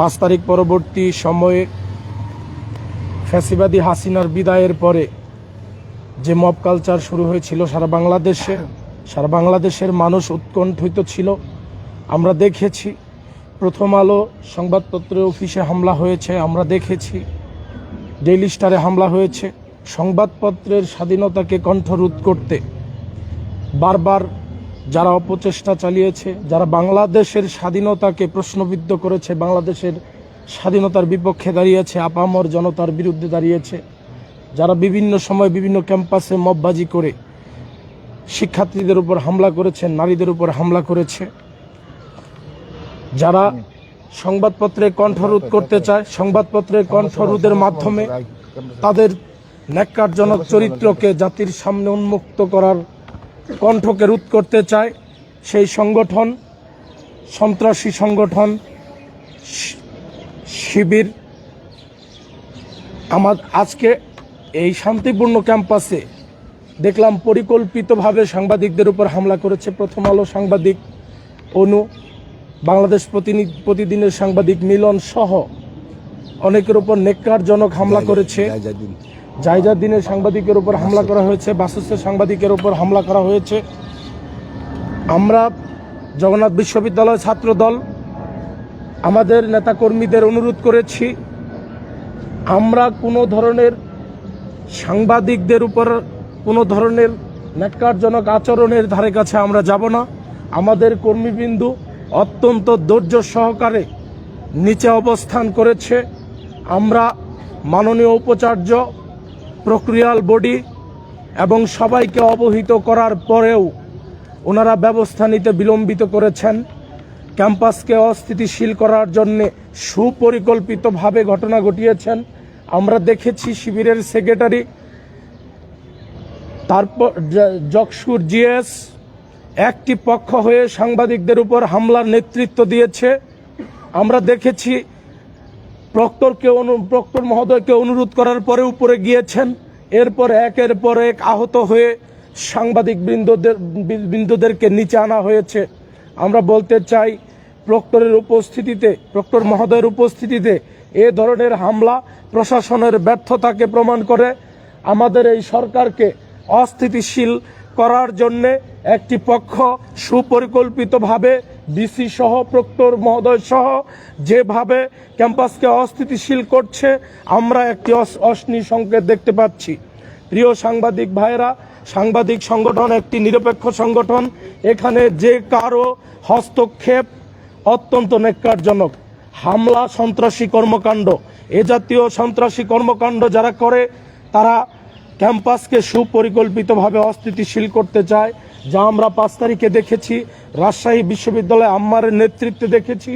5 তারিখ পরবর্তী সময়ে ফ্যাসিবাদী হাসিনার বিদায়ের পরে যে মব কালচার শুরু হয়েছিল সারা বাংলাদেশের মানুষ উৎকণ্ঠিত ছিল। আমরা দেখেছি প্রথম আলো সংবাদপত্রের অফিসে হামলা হয়েছে, আমরা দেখেছি ডেইলি স্টারে হামলা হয়েছে। সংবাদপত্রের স্বাধীনতাকে কণ্ঠরোধ করতে বারবার যারা অপচেষ্টা চালিয়েছে, যারা বাংলাদেশের স্বাধীনতাকে প্রশ্নবিদ্ধ করেছে, বাংলাদেশের স্বাধীনতার বিপক্ষে দাঁড়িয়েছে, আপামর জনতার বিরুদ্ধে দাঁড়িয়েছে, যারা বিভিন্ন সময় বিভিন্ন ক্যাম্পাসে মববাজি করে শিক্ষার্থীদের উপর হামলা করেছে, নারীদের উপর হামলা করেছে, যারা সংবাদপত্রের কণ্ঠরোধ করতে চায়, সংবাদপত্রের কণ্ঠরোধের মাধ্যমে তাদের ন্যাক্কারজনক চরিত্রকে জাতির সামনে উন্মুক্ত করার কণ্ঠকে রোধ করতে চায়, সেই সংগঠন, সন্ত্রাসী সংগঠন শিবির আজকে এই শান্তিপূর্ণ ক্যাম্পাসে দেখলাম পরিকল্পিতভাবে সাংবাদিকদের উপর হামলা করেছে। প্রথম আলো সাংবাদিক অনু, বাংলাদেশ প্রতিদিনের সাংবাদিক মিলন সহ অনেকের উপর নেককারজনক হামলা করেছে। জায়জাদ্দিনের সাংবাদিকের উপর হামলা করা হয়েছে, বাসুসের সাংবাদিকের উপর হামলা করা হয়েছে। আমরা জগন্নাথ বিশ্ববিদ্যালয় ছাত্রদল আমাদের নেতাকর্মীদের অনুরোধ করেছি, আমরা কোনো ধরনের সাংবাদিকদের উপর কোনো ধরনের ন্যাক্কারজনক আচরণের ধারে কাছে আমরা যাব না। আমাদের কর্মীবৃন্দ অত্যন্ত ধৈর্য সহকারে নিচে অবস্থান করেছে। আমরা মাননীয় উপাচার্য, প্রক্রিয়াল বডি এবং সবাইকে অবহিত করার পরেও ওনারা ব্যবস্থা নিতে বিলম্বিত করেছেন। ক্যাম্পাসকে অস্থিতিশীল করার জন্যে সুপরিকল্পিতভাবে ঘটনা ঘটিয়েছেন। আমরা দেখেছি শিবিরের সেক্রেটারি, তারপর জকসুর জিএস একটি পক্ষ হয়ে সাংবাদিকদের উপর হামলার নেতৃত্ব দিয়েছে। আমরা দেখেছি প্রক্টর মহোদয়কে অনুরোধ করার পরে উপরে গিয়েছেন, এরপর একের পর এক আহত হয়ে সাংবাদিক বৃন্দদেরকে নিচে আনা হয়েছে। আমরা বলতে চাই, প্রক্টর মহোদয়ের উপস্থিতিতে এ ধরনের হামলা প্রশাসনের ব্যর্থতাকে প্রমাণ করে। আমাদের এই সরকারকে অস্থিতিশীল করার জন্যে একটি পক্ষ সুপরিকল্পিতভাবে ডিসি সহ প্রক্টর মহোদয় সহ যেভাবে ক্যাম্পাসকে অস্থিতিশীল করছে, আমরা একটি অশনি সংকেত দেখতে পাচ্ছি। প্রিয় সাংবাদিক ভাইয়েরা, সাংবাদিক সংগঠন একটি নিরপেক্ষ সংগঠন। এখানে যে কারো হস্তক্ষেপ অত্যন্ত ন্যাক্কারজনক। হামলা, সন্ত্রাসী কর্মকাণ্ড, এ জাতীয় সন্ত্রাসী কর্মকাণ্ড যারা করে তারা ক্যাম্পাসকে সুপরিকল্পিতভাবে অস্থিতিশীল করতে চায়, যা আমরা 5 তারিখে দেখেছি। রাজশাহী বিশ্ববিদ্যালয়ে আম্মারের নেতৃত্বে দেখেছি।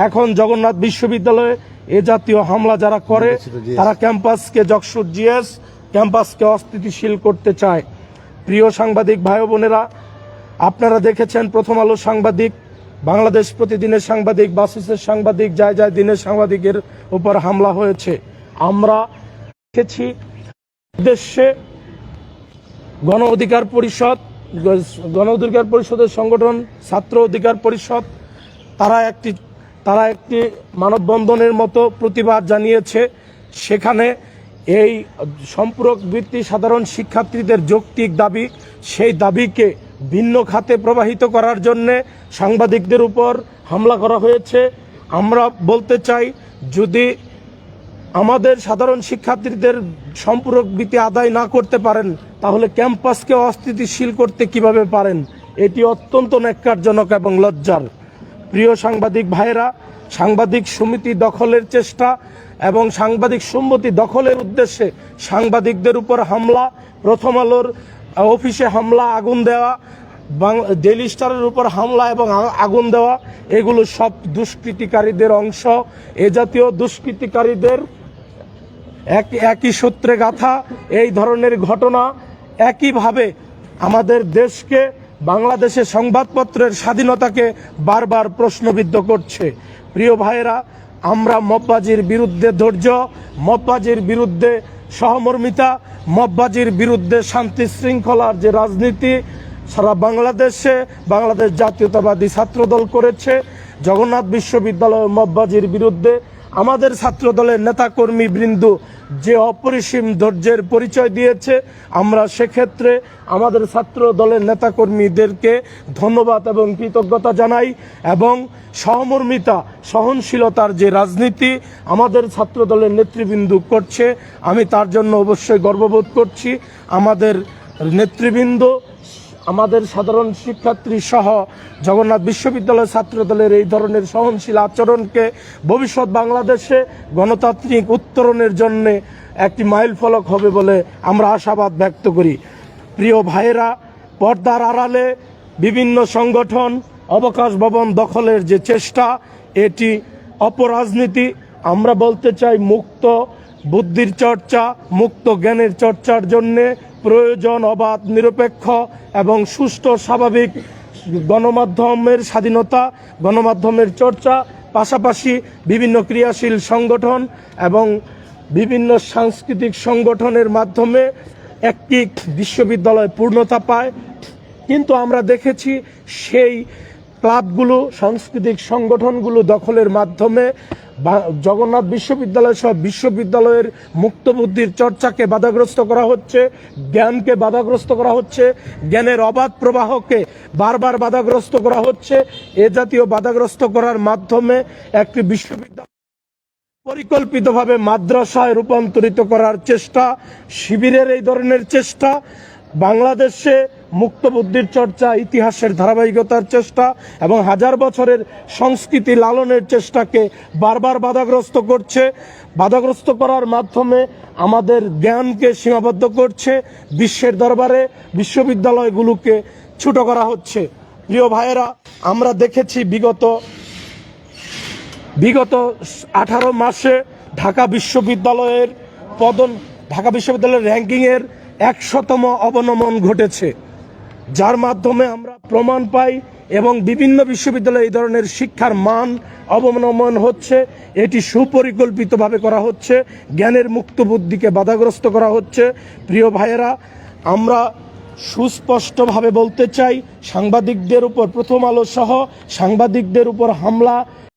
এখন জগন্নাথ বিশ্ববিদ্যালয়ে এ জাতীয় হামলা যারা করে তারা ক্যাম্পাসকে, জকসুর জিএস ক্যাম্পাসকে অস্থিতিশীল করতে চায়। প্রিয় সাংবাদিক ভাই বোনেরা, আপনারা দেখেছেন প্রথম আলো সাংবাদিক, বাংলাদেশ প্রতিদিনের সাংবাদিক, বাসুসের সাংবাদিক, জায়জাদ্দিনের সাংবাদিকের উপর হামলা হয়েছে। আমরা দেখেছি উদ্দেশ্যে গণ অধিকার পরিষদের সংগঠন ছাত্র অধিকার পরিষদ তারা একটি মানববন্ধনের মতো প্রতিবাদ জানিয়েছে। সেখানে এই সম্পূরক বৃত্তি সাধারণ শিক্ষার্থীদের যৌক্তিক দাবি, সেই দাবিকে ভিন্ন খাতে প্রবাহিত করার জন্যে সাংবাদিকদের উপর হামলা করা হয়েছে। আমরা বলতে চাই, যদি আমাদের সাধারণ শিক্ষার্থীদের সম্পূরক বৃত্তি আদায় না করতে পারেন, তাহলে ক্যাম্পাসকে অস্থিতিশীল করতে কিভাবে পারেন? এটি অত্যন্ত ন্যাক্কারজনক এবং লজ্জার। প্রিয় সাংবাদিক ভাইয়েরা, সাংবাদিক সমিতি দখলের চেষ্টা এবং সাংবাদিক সম্মতি দখলের উদ্দেশ্যে সাংবাদিকদের উপর হামলা, প্রথম আলোর অফিসে হামলা, আগুন দেওয়া, ডেইলি স্টারের উপর হামলা এবং আগুন দেওয়া, এগুলো সব দুষ্কৃতিকারীদের অংশ। এ জাতীয় দুষ্কৃতিকারীদের একই সূত্রে গাথা এই ধরনের ঘটনা একইভাবে আমাদের দেশকে, বাংলাদেশের সংবাদপত্রের স্বাধীনতাকে বারবার প্রশ্নবিদ্ধ করছে। প্রিয় ভাইয়েরা, আমরা মববাজির বিরুদ্ধে ধৈর্য, মববাজির বিরুদ্ধে সহমর্মিতা, মববাজির বিরুদ্ধে শান্তি শৃঙ্খলার যে রাজনীতি সারা বাংলাদেশে বাংলাদেশ জাতীয়তাবাদী ছাত্রদল করেছে, জগন্নাথ বিশ্ববিদ্যালয় মববাজির বিরুদ্ধে আমাদের ছাত্র দলের নেতাকর্মী বৃন্দ যে অপরিসীম ধৈর্যের পরিচয় দিয়েছে, আমরা সেক্ষেত্রে আমাদের ছাত্র দলের নেতাকর্মীদেরকে ধন্যবাদ এবং কৃতজ্ঞতা জানাই। এবং সহমর্মিতা, সহনশীলতার যে রাজনীতি আমাদের ছাত্র দলের নেতৃবৃন্দ করছে, আমি তার জন্য অবশ্যই গর্ববোধ করছি। আমাদের নেতৃবৃন্দ, আমাদের সাধারণ শিক্ষার্থী সহ জগন্নাথ বিশ্ববিদ্যালয় ছাত্র দলের এই ধরনের সহনশীল আচরণকে ভবিষ্যৎ বাংলাদেশে গণতান্ত্রিক উত্তরণের জন্য একটি মাইলফলক হবে বলে আমরা আশাবাদ ব্যক্ত করি। প্রিয় ভাইয়েরা, পর্দার আড়ালে বিভিন্ন সংগঠন অবকাশ ভবন দখলের যে চেষ্টা, এটি অপরাজনীতি। আমরা বলতে চাই, মুক্ত বুদ্ধির চর্চা, মুক্ত জ্ঞানের চর্চার জন্যে প্রয়োজন অবাধ, নিরপেক্ষ এবং সুষ্ঠু স্বাভাবিক গণমাধ্যমের স্বাধীনতা, গণমাধ্যমের চর্চা, পাশাপাশি বিভিন্ন ক্রিয়াশীল সংগঠন এবং বিভিন্ন সাংস্কৃতিক সংগঠনের মাধ্যমে একটি বিশ্ববিদ্যালয় পূর্ণতা পায়। কিন্তু আমরা দেখেছি সেই ক্লাবগুলো, সাংস্কৃতিক সংগঠনগুলো দখলের মাধ্যমে জগন্নাথ বিশ্ববিদ্যালয় সহ বিশ্ববিদ্যালয়ের মুক্তবুদ্ধির চর্চাকে বাধাগ্রস্ত করা হচ্ছে, জ্ঞানকে বাধাগ্রস্ত করা হচ্ছে, জ্ঞানের অবাধ প্রবাহকে বারবার বাধাগ্রস্ত করা হচ্ছে। এ জাতীয় বাধাগ্রস্ত করার মাধ্যমে একটি বিশ্ববিদ্যালয় পরিকল্পিতভাবে মাদ্রাসায় রূপান্তরিত করার চেষ্টা, শিবিরের এই ধরনের চেষ্টা, বাংলাদেশে মুক্তবুদ্ধির চর্চা, ইতিহাসের ধারাবাহিকতার চেষ্টা এবং হাজার বছরের সংস্কৃতি লালনের চেষ্টাকে বারবার বাধাগ্রস্ত করছে। বাধাগ্রস্ত করার মাধ্যমে আমাদের জ্ঞানকে সীমাবদ্ধ করছে, বিশ্বের দরবারে বিশ্ববিদ্যালয়গুলোকে ছোট করা হচ্ছে। প্রিয় ভাইয়েরা, আমরা দেখেছি বিগত 18 মাসে ঢাকা বিশ্ববিদ্যালয়ের র্যাঙ্কিংয়ের 100তম অবনমন ঘটেছে, যার মাধ্যমে আমরা প্রমাণ পাই এবং বিভিন্ন বিশ্ববিদ্যালয়ে এই ধরনের শিক্ষার মান অবনমন হচ্ছে। এটি সুপরিকল্পিতভাবে করা হচ্ছে, জ্ঞানের মুক্ত বুদ্ধিকে বাধাগ্রস্ত করা হচ্ছে। প্রিয় ভাইয়েরা, আমরা সুস্পষ্টভাবে বলতে চাই, সাংবাদিকদের উপর, প্রথম আলো সহ সাংবাদিকদের উপর হামলা